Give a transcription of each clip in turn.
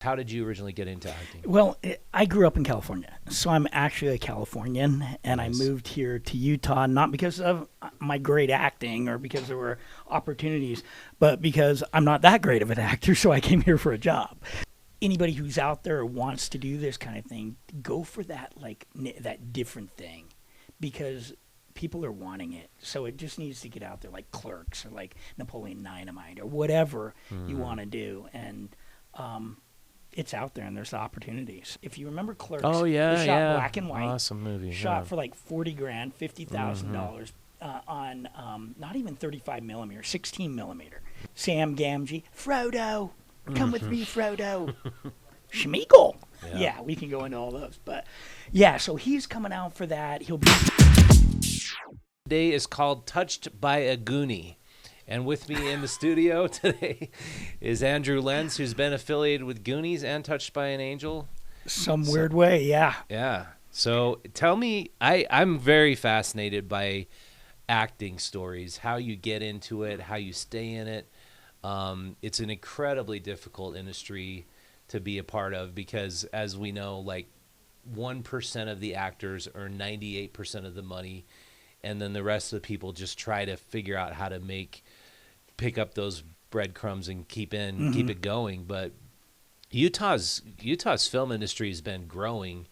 How did you originally get into acting? Well, I grew up in California, so I'm actually a Californian, and Nice. I moved here to Utah not because of my great acting or because there were opportunities, but because I'm not that great of an actor, so I came here for a job. Anybody who's out there or wants to do this kind of thing, go for that, like that different thing, because people are wanting it. So it just needs to get out there, like Clerks or like Napoleon Dynamite or whatever you want to do, and it's out there and there's opportunities. If you remember Clerks, Oh it yeah, was shot yeah. black and white, Awesome movie. shot yeah. for like 40 grand, $50,000 on not even 35 millimeter, 16 millimeter. Sam Gamgee, Frodo, come with me, Frodo. Schmeagol. Yeah, we can go into all those, but yeah. So he's coming out for that. He'll be. Today is called Touched by a Goonie. And with me in the studio today is Andrew Lenz, who's been affiliated with Goonies and Touched by an Angel. Some weird way, yeah. Yeah. So tell me, I'm very fascinated by acting stories, how you get into it, how you stay in it. It's an incredibly difficult industry to be a part of because, as we know, like 1% of the actors earn 98% of the money, and then the rest of the people just try to figure out how to pick up those breadcrumbs and keep it going. But Utah's film industry has been growing,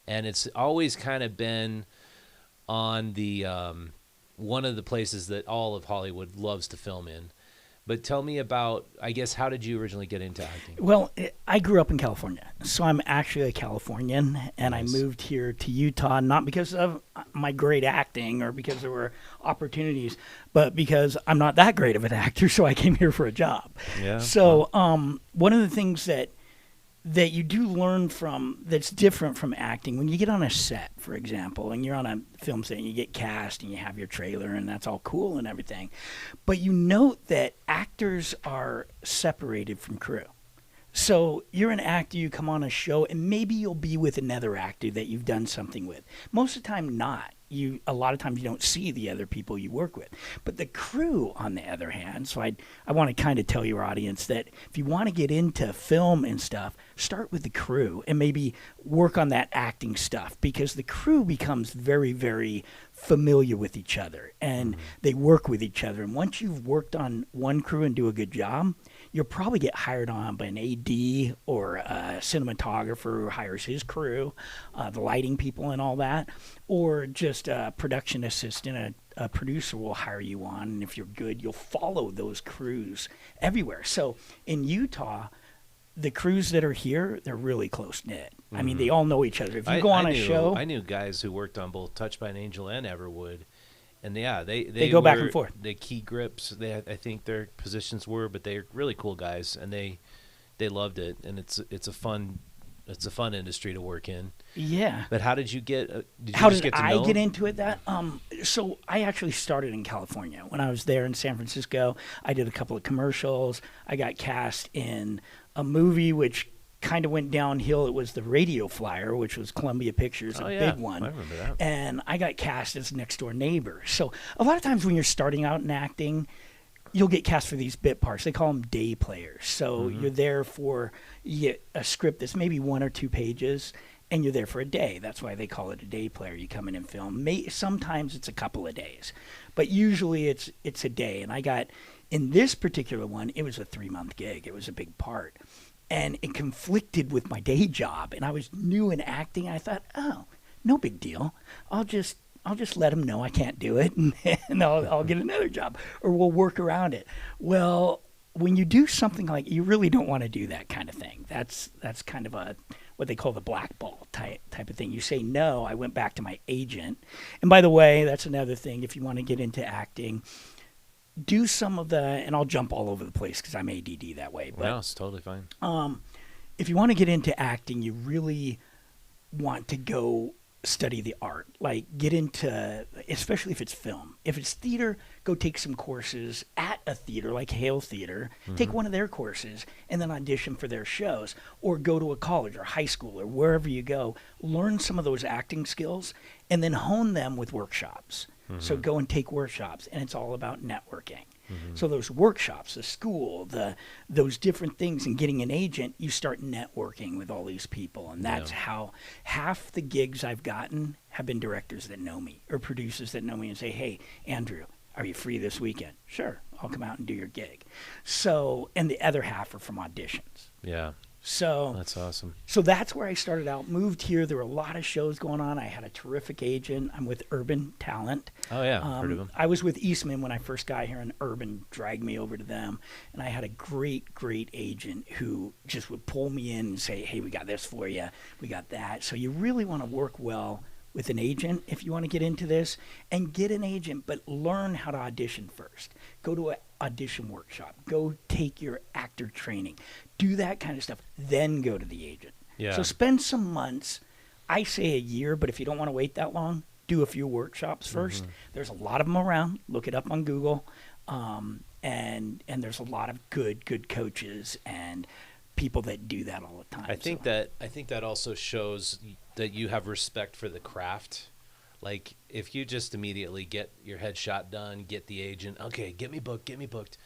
and it's always kind of been on the one of the places that all of Hollywood loves to film in. But tell me about, I guess, how did you originally get into acting? Well, I grew up in California, so I'm actually a Californian, and Nice. I moved here to Utah not because of my great acting or because there were opportunities, but because I'm not that great of an actor, so I came here for a job. Yeah. So one of the things that you do learn from that's different from acting, when you get on a set, for example, and you're on a film set and you get cast and you have your trailer and that's all cool and everything, but you note that actors are separated from crew. So you're an actor, you come on a show, and maybe you'll be with another actor that you've done something with. Most of the time, not. A lot of times you don't see the other people you work with. But the crew, on the other hand, so I want to kind of tell your audience that if you want to get into film and stuff, start with the crew and maybe work on that acting stuff, because the crew becomes very, very familiar with each other and they work with each other. And once you've worked on one crew and do a good job, you'll probably get hired on by an AD or a cinematographer who hires his crew, the lighting people and all that, or just a production assistant, a producer will hire you on, and if you're good, you'll follow those crews everywhere. So in Utah, the crews that are here, they're really close-knit. I mean, they all know each other. If you go on a show... I knew guys who worked on both Touched by an Angel and Everwood. And yeah, they go back and forth. The key grips, I think their positions were, but they're really cool guys, and they loved it, and it's a fun industry to work in. Yeah. But how did you get? How did I get into it? So I actually started in California. When I was there in San Francisco, I did a couple of commercials. I got cast in a movie which kind of went downhill. It was The Radio Flyer, which was Columbia Pictures, big one. I remember that. And I got cast as next door neighbor. So a lot of times when you're starting out in acting, you'll get cast for these bit parts. They call them day players. So you're there for a script that's maybe 1 or 2 pages, and you're there for a day. That's why they call it a day player. You come in and film. Sometimes it's a couple of days, but usually it's a day. And I got, in this particular one, it was a 3-month gig. It was a big part. And it conflicted with my day job. And I was new in acting. I thought, oh, no big deal. I'll just let them know I can't do it, and I'll get another job, or we'll work around it. Well, when you do something like, you really don't want to do that kind of thing. That's kind of what they call the blackball type of thing. You say no. I went back to my agent. And by the way, that's another thing. If you want to get into acting, do some of and I'll jump all over the place because I'm ADD that way. But No, it's totally fine. if you want to get into acting, you really want to go study the art, like get into, especially if it's film. If it's theater, go take some courses at a theater like Hale Theater, take one of their courses and then audition for their shows, or go to a college or high school or wherever you go, learn some of those acting skills and then hone them with workshops. So go and take workshops, and it's all about networking. So those workshops, the school, those different things, and getting an agent, you start networking with all these people. And that's how half the gigs I've gotten have been directors that know me or producers that know me and say, hey, Andrew, are you free this weekend? Sure, I'll come out and do your gig. So, and the other half are from auditions. Yeah. So That's awesome. So that's where I started out. Moved here. There were a lot of shows going on. I had a terrific agent. I'm with Urban Talent. Oh, yeah. Heard of him. I was with Eastman when I first got here, and Urban dragged me over to them. And I had a great, great agent who just would pull me in and say, hey, we got this for you. We got that. So you really want to work well with an agent if you want to get into this, and get an agent, but learn how to audition first. Go to an audition workshop. Go take your actor training. Do that kind of stuff. Then go to the agent. Yeah. So spend some months. I say a year, but if you don't want to wait that long, do a few workshops first. There's a lot of them around. Look it up on Google. And there's a lot of good coaches and people that do that all the time. I think that also shows that you have respect for the craft. Like, if you just immediately get your headshot done, get the agent, okay, get me booked,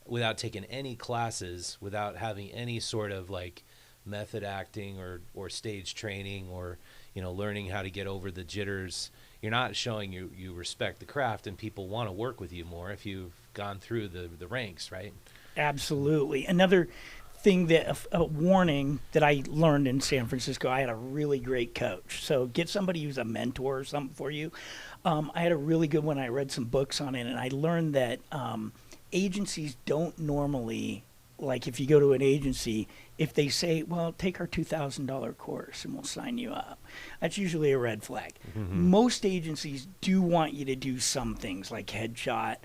without taking any classes, without having any sort of like method acting or stage training, or learning how to get over the jitters, you're not showing you respect the craft, and people want to work with you more if you've gone through the ranks, right? Absolutely. Another thing that a warning that I learned in San Francisco, I had a really great coach. So get somebody who's a mentor or something for you. I had a really good one. I read some books on it, and I learned that agencies don't normally, like if you go to an agency, if they say, well, take our $2,000 course and we'll sign you up, that's usually a red flag. Most agencies do want you to do some things like headshot,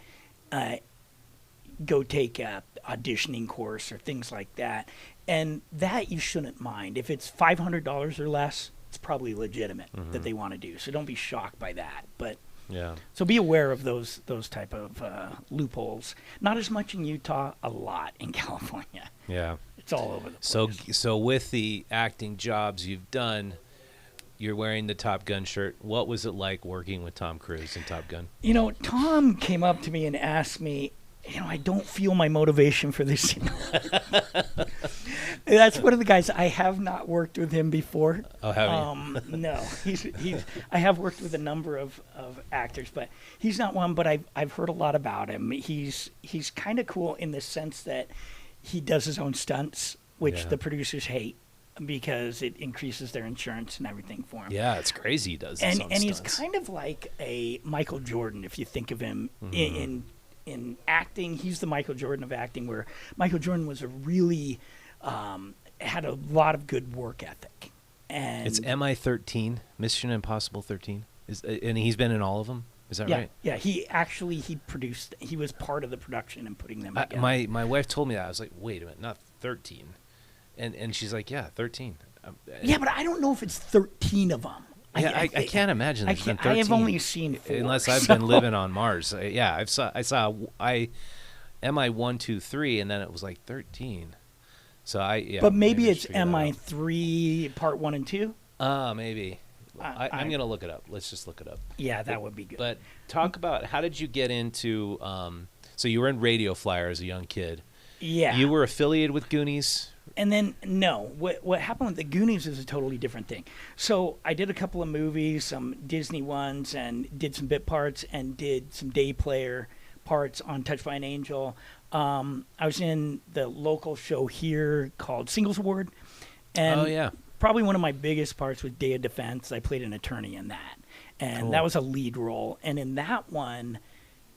go take a auditioning course or things like that. And that you shouldn't mind. If it's $500 or less, it's probably legitimate that they want to do. So don't be shocked by that. But yeah. So be aware of those type of loopholes. Not as much in Utah, a lot in California. Yeah. It's all over the place. So with the acting jobs you've done, you're wearing the Top Gun shirt. What was it like working with Tom Cruise in Top Gun? Tom came up to me and asked me, I don't feel my motivation for this. That's one of the guys. I have not worked with him before. Oh, have you? No. I have worked with a number of actors, but he's not one. But I've heard a lot about him. He's kind of cool in the sense that he does his own stunts, which the producers hate because it increases their insurance and everything for him. Yeah, it's crazy he does his own and stunts. he's kind of like a Michael Jordan, if you think of him in acting. He's the Michael Jordan of acting, where Michael Jordan was a really had a lot of good work ethic. And it's MI-13, Mission Impossible 13, and he's been in all of them. Is that right? Yeah, he produced. He was part of the production and putting them together. My wife told me that. I was like, wait a minute, not 13, and she's like, yeah, 13. Yeah, but I don't know if it's 13 of them. Yeah, I can't imagine there's been 13. I have only seen 4. Unless I've been living on Mars. I saw MI 1, 2, 3, and then it was like 13. So But maybe it's MI3 Part 1 and 2. Maybe. I'm gonna look it up. Let's just look it up. Yeah, that would be good. But talk about, how did you get into? So you were in Radio Flyer as a young kid. Yeah. You were affiliated with Goonies. And then, no, what happened with the Goonies is a totally different thing. So I did a couple of movies, some Disney ones, and did some bit parts, and did some day player parts on Touched by an Angel. I was in the local show here called Singles Award. And probably one of my biggest parts was Day of Defense. I played an attorney in that. And that was a lead role. And in that one,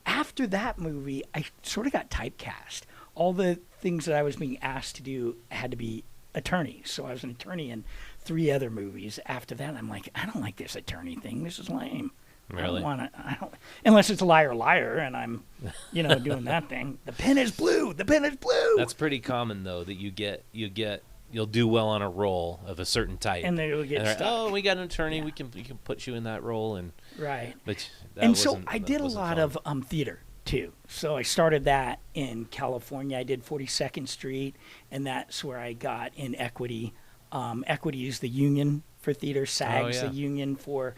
after that movie, I sort of got typecast. All the things that I was being asked to do had to be attorneys. So I was an attorney in 3 other movies. After that, I'm like, I don't like this attorney thing. This is lame. Really? I don't, unless it's a liar, liar, and I'm, doing that thing. The pen is blue. The pen is blue. That's pretty common, though, that you'll do well on a role of a certain type, and then you'll get stuck. Oh, we got an attorney. Yeah. We can put you in that role, and right. But so I did a lot of theater too. So I started that in California. I did 42nd Street, and that's where I got in Equity. Equity is the union for theater. SAG's the union for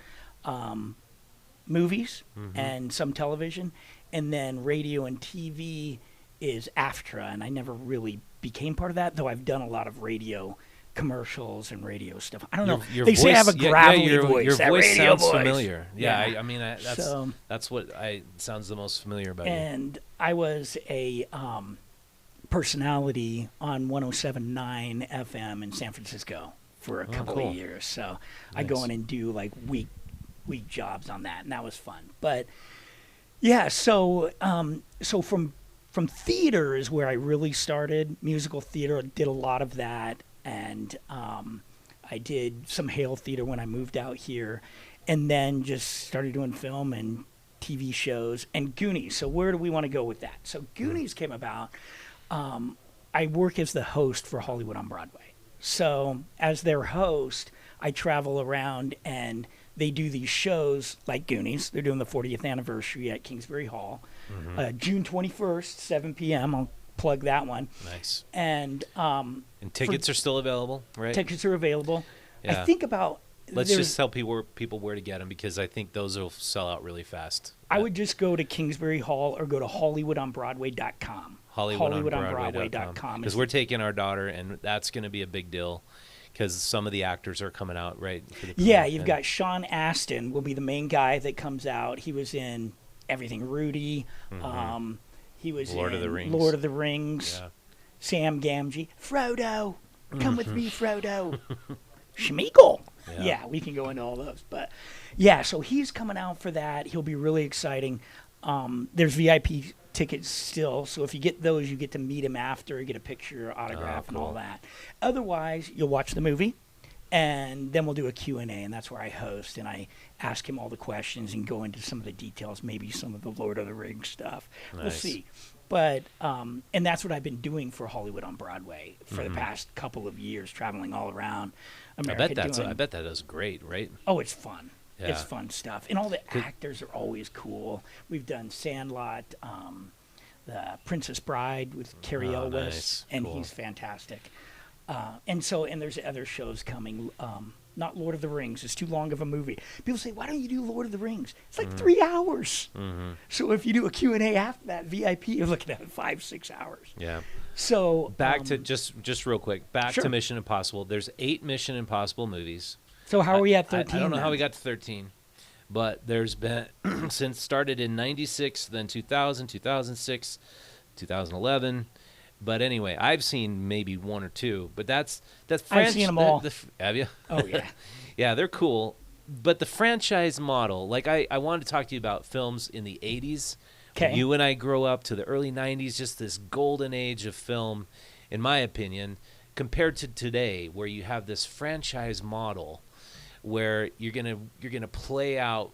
movies and some television. and then radio and TV is AFTRA, and I never really became part of that, though I've done a lot of radio commercials and radio stuff. I don't know. They say I have a gravelly voice. Your that voice sounds voice. familiar. Yeah, Yeah. I mean, that's what sounds the most familiar about you. And I was a personality on 107.9 FM in San Francisco for a couple of years. So I go in and do like week jobs on that, and that was fun. But yeah, so from theater is where I really started. Musical theater, I did a lot of that, and I did some Hale theater when I moved out here, and then just started doing film and TV shows and Goonies. So where do we want to go with that? So Goonies came about. I work as the host for Hollywood on Broadway. So as their host, I travel around and they do these shows like Goonies. They're doing the 40th anniversary at Kingsbury Hall. June 21st, 7 p.m. I'll plug that one. Nice. And tickets are still available, right? Tickets are available. Yeah. I think about... Let's just tell people where to get them, because I think those will sell out really fast. I would just go to Kingsbury Hall or go to HollywoodOnBroadway.com. HollywoodOnBroadway.com. Because we're taking our daughter, and that's going to be a big deal, because some of the actors are coming out, right? Yeah, you've got Sean Astin will be the main guy that comes out. He was in everything. Rudy. He was Lord in of the Rings. Yeah. Sam Gamgee. Frodo. Come with me, Frodo. Schmeagol. Yeah, we can go into all those. But yeah, so he's coming out for that. He'll be really exciting. There's VIP tickets still, so if you get those, you get to meet him after, get a picture, autograph, and all that. Otherwise, you'll watch the movie, and then we'll do a Q&A, and that's where I host, and I ask him all the questions and go into some of the details, maybe some of the Lord of the Rings stuff. Nice. We'll see. But and that's what I've been doing for Hollywood on Broadway for the past couple of years, traveling all around America. I bet that is great, right? Oh, it's fun. Yeah. It's fun stuff. And all the actors are always cool. We've done Sandlot, The Princess Bride with Carrie Elwes, and he's fantastic. And there's other shows coming. Not Lord of the Rings. It's too long of a movie. People say, why don't you do Lord of the Rings? It's like 3 hours. So if you do a Q&A after that, VIP, you're looking at 5-6 hours. Yeah. So back to just real quick, to Mission Impossible. There's 8 Mission Impossible movies. So how are we at 13? I don't know how we got to 13, but there's been since started in 96, then 2000, 2006, 2011. But anyway, I've seen maybe 1 or 2, but that's I've seen them all. Have you? Oh yeah. Yeah, they're cool. But the franchise model, like I wanted to talk to you about films in the 80s. Okay. You and I grow up to the early 90s, just this golden age of film, in my opinion, compared to today, where you have this franchise model where you're gonna play out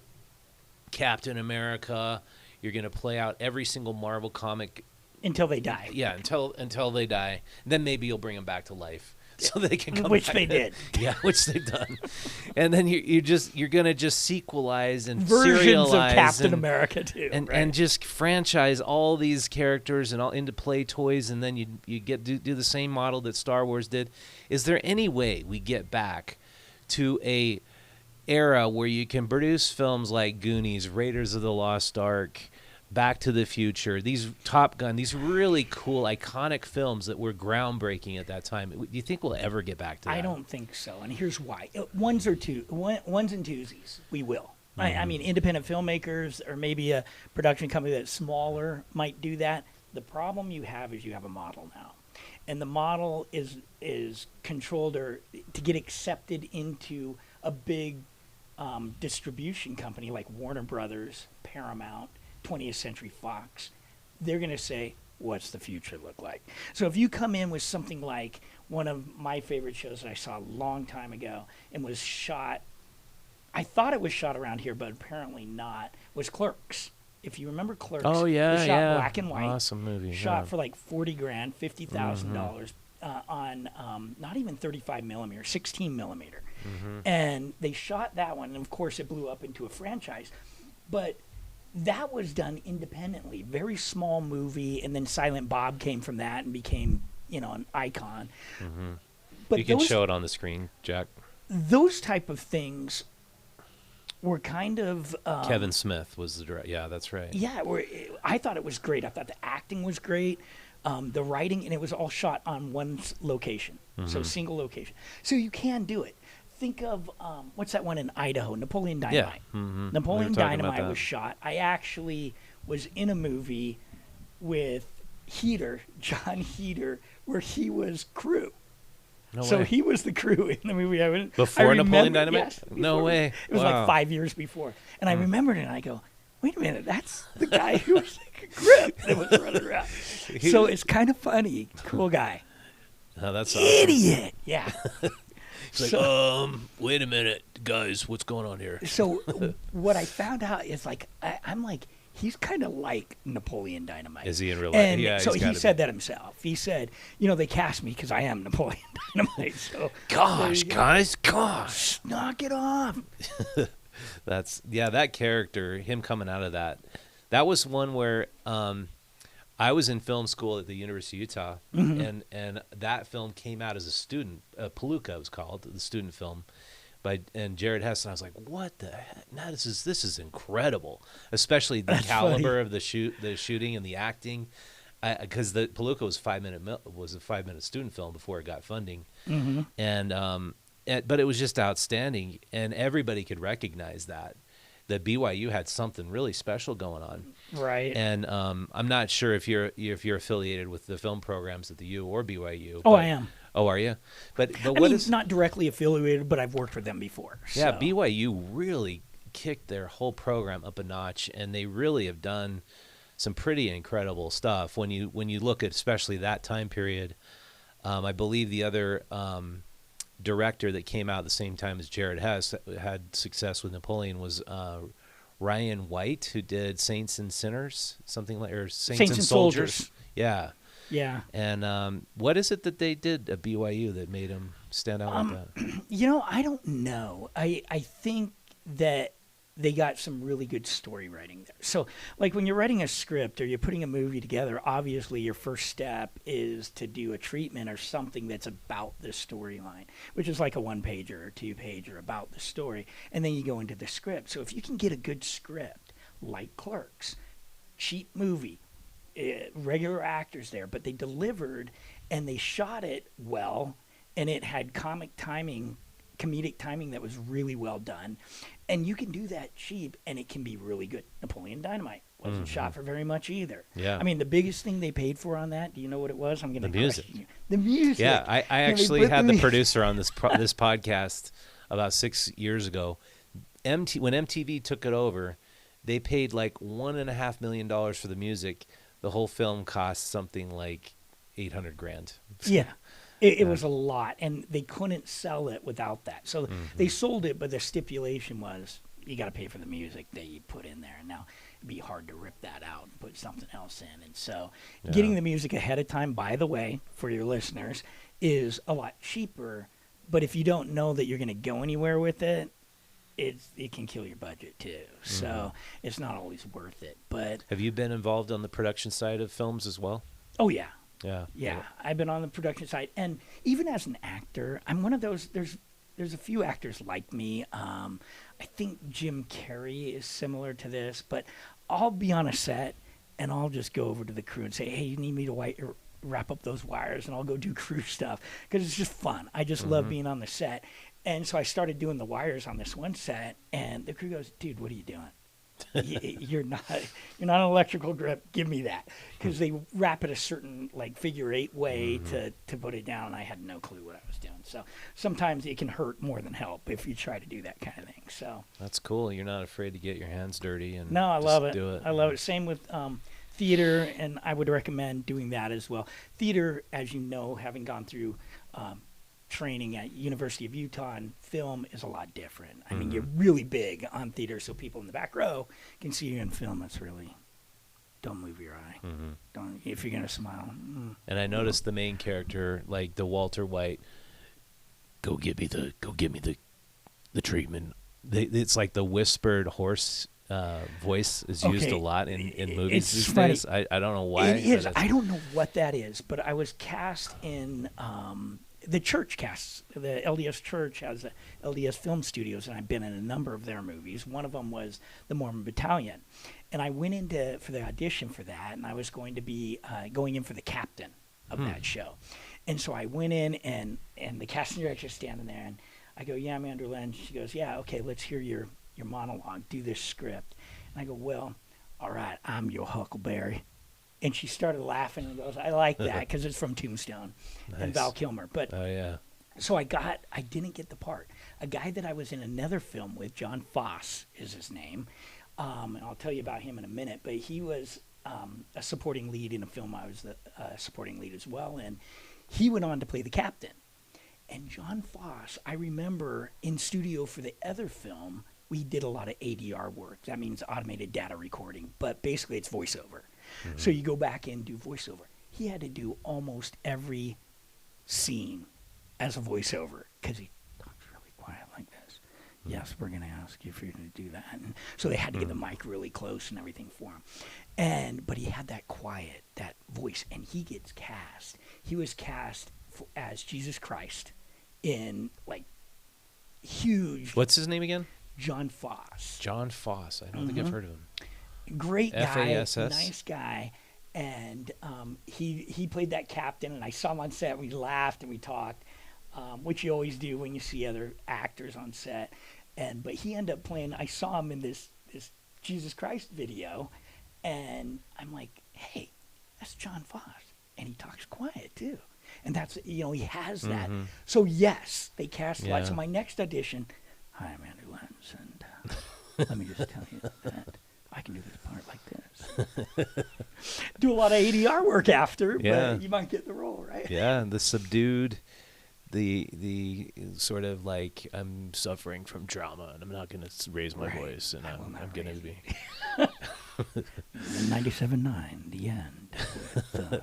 Captain America, you're gonna play out every single Marvel comic until they die. Yeah, until they die. Then maybe you'll bring them back to life, so they can come. Which back they did. Yeah, which they've done. And then you're gonna just sequelize and versions serialize of Captain America too, and just franchise all these characters and all into play toys, and then you get do the same model that Star Wars did. Is there any way we get back to a era where you can produce films like Goonies, Raiders of the Lost Ark, Back to the Future, these Top Gun, these really cool, iconic films that were groundbreaking at that time? Do you think we'll ever get back to that? I don't think so, and here's why. Ones and twosies, we will. I mean, independent filmmakers or maybe a production company that's smaller might do that. The problem you have is you have a model now. And the model is controlled or to get accepted into a big distribution company like Warner Brothers, Paramount, 20th Century Fox. They're going to say, what's the future look like? So if you come in with something like one of my favorite shows that I saw a long time ago and was shot, I thought it was shot around here, but apparently not, was Clerks. If you remember Clerks, oh yeah, it was shot black and white. Awesome movie. Shot for like $40,000, $50,000 on not even 35 millimeter, 16 millimeter, and they shot that one, and of course it blew up into a franchise. But that was done independently, very small movie, and then Silent Bob came from that and became an icon. But you can show it on the screen, Jack. Those type of things were kind of Kevin Smith was the director. Yeah, that's right. Yeah, I thought it was great. I thought the acting was great, the writing, and it was all shot on one location, so single location. So you can do it. Think of what's that one in Idaho? Napoleon Dynamite. Yeah. Napoleon Dynamite was shot. I actually was in a movie with John Heater, where he was crew. No So way. he was the crew in the movie. Before Napoleon Dynamite? Yes, No before. way. It was Wow. like 5 years before. And I remembered it, and I go, wait a minute, that's the guy who was like a grip that was running around. So it's kind of funny. Cool guy. Oh, that's awesome. Idiot. Yeah. He's like, wait a minute, guys, what's going on here? So what I found out is like, I'm like, he's kind of like Napoleon Dynamite. Is he in real life? And Yeah, so he's he gotta said be. that himself. He said, they cast me because I am Napoleon Dynamite. So Gosh, guys, gosh. knock it off. That character, him coming out of that was one where I was in film school at the University of Utah, and that film came out as a student. Palooka was called, the student film, and Jared Hess. And I was like, what the heck? No, this is incredible, especially the caliber of the shooting and the acting. Because the Palooka was a 5-minute student film before it got funding, and but it was just outstanding, and everybody could recognize that BYU had something really special going on. Right. And I'm not sure if you're affiliated with the film programs at the U or BYU. Oh, I am. Oh, are you? But I what mean, is not directly affiliated, but I've worked with them before. Yeah, so. BYU really kicked their whole program up a notch, and they really have done some pretty incredible stuff. When you look at especially that time period, I believe the other director that came out at the same time as Jared Hess had success with Napoleon was Ryan White, who did Saints and Sinners, something like, or Saints and Soldiers. Yeah. Yeah. And what is it that they did at BYU that made him stand out like that? I don't know. I think that they got some really good story writing there. So, like when you're writing a script or you're putting a movie together, obviously your first step is to do a treatment or something that's about the storyline, which is like a 1-pager or 2-pager about the story. And then you go into the script. So if you can get a good script, like Clerks, cheap movie, regular actors there, but they delivered and they shot it well, and it had comedic timing that was really well done, and you can do that cheap and it can be really good. Napoleon Dynamite wasn't shot for very much either. Yeah. I mean, the biggest thing they paid for on that, do you know what it was? I'm going to The music. The music. Yeah, I actually had the producer on this podcast about 6 years ago. When MTV took it over, they paid like $1.5 million for the music. The whole film cost something like $800,000. Yeah. It was a lot, and they couldn't sell it without that. So they sold it, but the stipulation was you got to pay for the music that you put in there. And now it'd be hard to rip that out and put something else in. And so getting the music ahead of time, by the way, for your listeners, is a lot cheaper. But if you don't know that you're going to go anywhere with it, it can kill your budget too. So it's not always worth it. But have you been involved on the production side of films as well? Oh, yeah. Yeah. I've been on the production side, and even as an actor, I'm one of those. There's a few actors like me. I think Jim Carrey is similar to this, but I'll be on a set and I'll just go over to the crew and say, "Hey, you need me to wrap up those wires," and I'll go do crew stuff because it's just fun. I just love being on the set, and so I started doing the wires on this one set, and the crew goes, "Dude, what are you doing? You're not an electrical grip. Give me that," because they wrap it a certain like figure 8 way to put it down. I had no clue what I was doing. So sometimes it can hurt more than help if you try to do that kind of thing. So that's cool. You're not afraid to get your hands dirty and no, I love it. Do it. I love it. Same with theater, and I would recommend doing that as well. Theater, as you know, having gone through training at University of Utah and film is a lot different. I mean, you're really big on theater, so people in the back row can see you in film. That's really, don't move your eye. Don't, if you're gonna smile. And I noticed the main character, like the Walter White, go get me the treatment. It's like the whispered horse voice is used a lot in movies these days. I don't know why. It is. I don't know what that is, but I was cast in the church casts. The LDS Church has LDS Film Studios, and I've been in a number of their movies. One of them was The Mormon Battalion, and I went into for the audition for that, and I was going to be going in for the captain of that show. And so I went in, and the casting director's standing there, and I go, "Yeah, I'm Andrew Lenz." She goes, "Yeah, okay, let's hear your monologue. Do this script." And I go, "Well, all right, I'm your Huckleberry." And she started laughing and goes, "I like that," because it's from Tombstone and Val Kilmer. But Oh, yeah. so I didn't get the part. A guy that I was in another film with, John Foss is his name, and I'll tell you about him in a minute. But he was a supporting lead in a film. I was the supporting lead as well, and he went on to play the captain. And John Foss, I remember in studio for the other film, we did a lot of ADR work. That means automated data recording, but basically it's voiceover. So you go back and do voiceover. He had to do almost every scene as a voiceover because he talks really quiet like this. Yes, we're going to ask you if you're going to do that. And so they had to get the mic really close and everything for him. But he had that quiet, that voice, and he gets cast. He was cast as Jesus Christ in like huge. What's his name again? John Foss. John Foss. I don't think I've heard of him. Great guy, F-A-S-S? nice guy, and he played that captain. And I saw him on set. We laughed and we talked, which you always do when you see other actors on set. But he ended up playing. I saw him in this Jesus Christ video, and I'm like, "Hey, that's John Foss," and he talks quiet too. And that's, he has that. So yes, they cast a lot. So my next audition, "Hi, I'm Andrew Lenz, and let me just tell you that I can do this part like this." Do a lot of ADR work after, but you might get the role, right? Yeah, the subdued, the sort of like, I'm suffering from trauma, and I'm not going to raise my voice, and I'm going to be 97.9, the end, with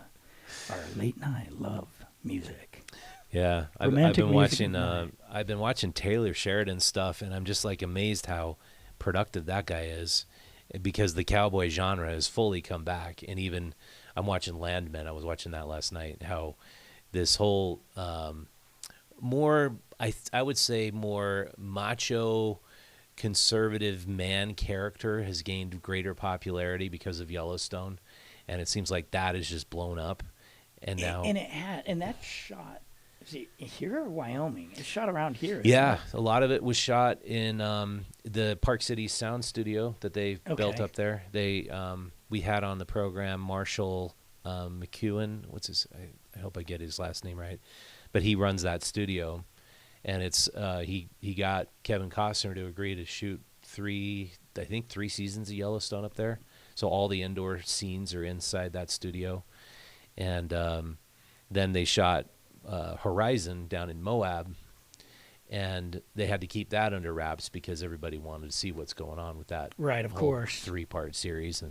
our late night love music. Yeah, I've been watching Taylor Sheridan stuff, and I'm just like amazed how productive that guy is, because the cowboy genre has fully come back. And even I'm watching Landman. I was watching that last night. How this whole more, I would say, more macho, conservative man character has gained greater popularity because of Yellowstone, and it seems like that is just blown up. And now, and that's shot. Is it here or Wyoming? It's shot around here. Yeah, a lot of it was shot in the Park City Sound Studio that they built up there. We had on the program Marshall McEwen. I hope I get his last name right, but he runs that studio, and it's he got Kevin Costner to agree to shoot three seasons of Yellowstone up there. So all the indoor scenes are inside that studio, and then they shot Horizon down in Moab, and they had to keep that under wraps because everybody wanted to see what's going on with that. Right, of course. 3-part series,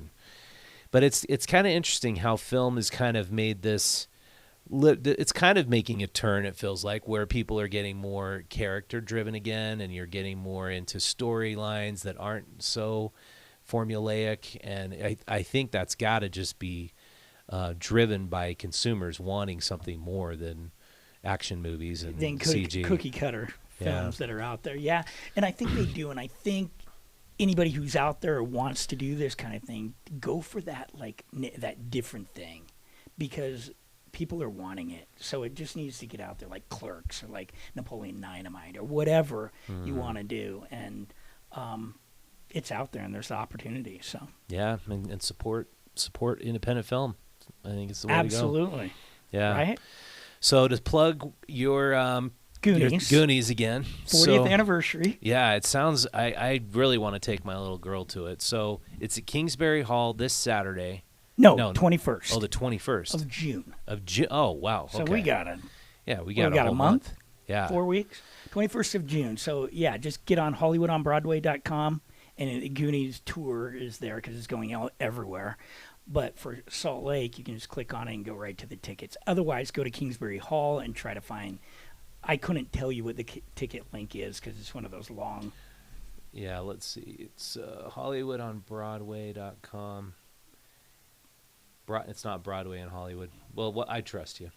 but it's kind of interesting how film has kind of made this. It's kind of making a turn. It feels like, where people are getting more character driven again, and you're getting more into storylines that aren't so formulaic. And I think that's got to just be driven by consumers wanting something more than action movies and CG. Cookie cutter films that are out there. Yeah, and I think they do, and I think anybody who's out there or wants to do this kind of thing, go for that, like that different thing, because people are wanting it. So it just needs to get out there, like Clerks or like Napoleon Dynamite or whatever you want to do, and it's out there and there's the opportunity. So yeah, and support independent film. I think it's the way to go. Absolutely. Yeah. Right? So to plug your Goonies again. 40th anniversary. Yeah, it sounds, I really want to take my little girl to it. So it's at Kingsbury Hall this Saturday. No, 21st. Oh, the 21st. Of June. Oh, wow. Okay. So we got a month. Yeah. 4 weeks. 21st of June. So yeah, just get on HollywoodOnBroadway.com, and the Goonies tour is there because it's going out everywhere. But for Salt Lake, you can just click on it and go right to the tickets. Otherwise, go to Kingsbury Hall and try to find. I couldn't tell you what the ticket link is because it's one of those long. Yeah, let's see. It's HollywoodOnBroadway.com. It's not Broadway in Hollywood. Well, I trust you.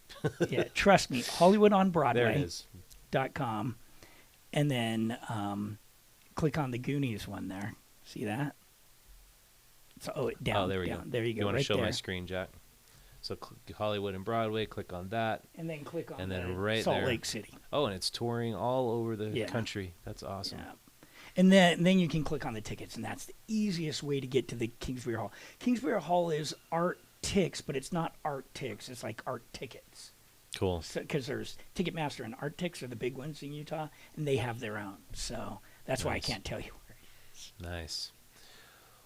Yeah, trust me. HollywoodOnBroadway.com. There it is. And then click on the Goonies one there. See that? So, down. Oh, there we down. go. There you go. You want right to show there. my screen, Jack? So Hollywood and Broadway, click on that. And then click on And then the right Salt there. Lake City. Oh, and it's touring all over the Yeah. country. That's awesome. Yeah. And then you can click on the tickets, and that's the easiest way to get to the Kingsbury Hall. Kingsbury Hall is Art Tix, but it's not Art Tix. It's like Art Tickets. Cool. Because there's Ticketmaster and Art Tix are the big ones in Utah, and they have their own. So that's why I Nice. can't tell you where it is. Nice.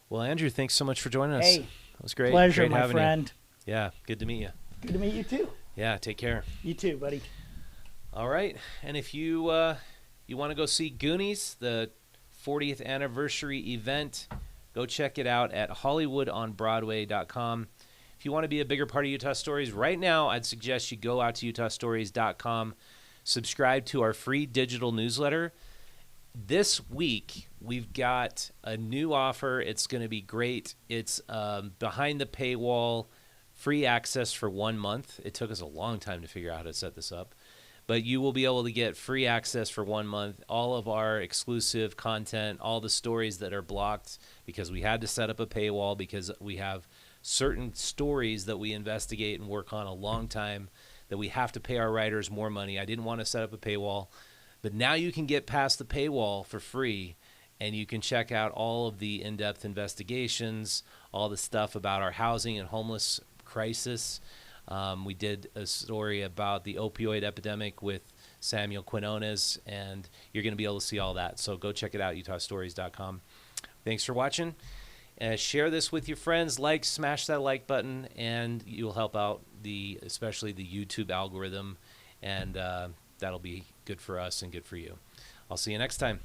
Well, Andrew, thanks so much for joining us. Hey, that was great. pleasure, Great my having friend. You. Yeah, good to meet you. Good to meet you too. Yeah, take care. You too, buddy. All right, and if you you want to go see Goonies, the 40th anniversary event, go check it out at HollywoodOnBroadway.com. If you want to be a bigger part of Utah Stories right now, I'd suggest you go out to UtahStories.com, subscribe to our free digital newsletter. This week, we've got a new offer. It's going to be great. It's behind the paywall, free access for 1 month. It took us a long time to figure out how to set this up. But you will be able to get free access for 1 month, all of our exclusive content, all the stories that are blocked because we had to set up a paywall because we have certain stories that we investigate and work on a long time that we have to pay our writers more money. I didn't want to set up a paywall. But now you can get past the paywall for free, and you can check out all of the in-depth investigations, all the stuff about our housing and homeless crisis. We did a story about the opioid epidemic with Samuel Quinones, and you're going to be able to see all that. So go check it out, UtahStories.com. Thanks for watching. Share this with your friends. Smash that like button, and you'll help out especially the YouTube algorithm, and that'll be good for us and good for you. I'll see you next time.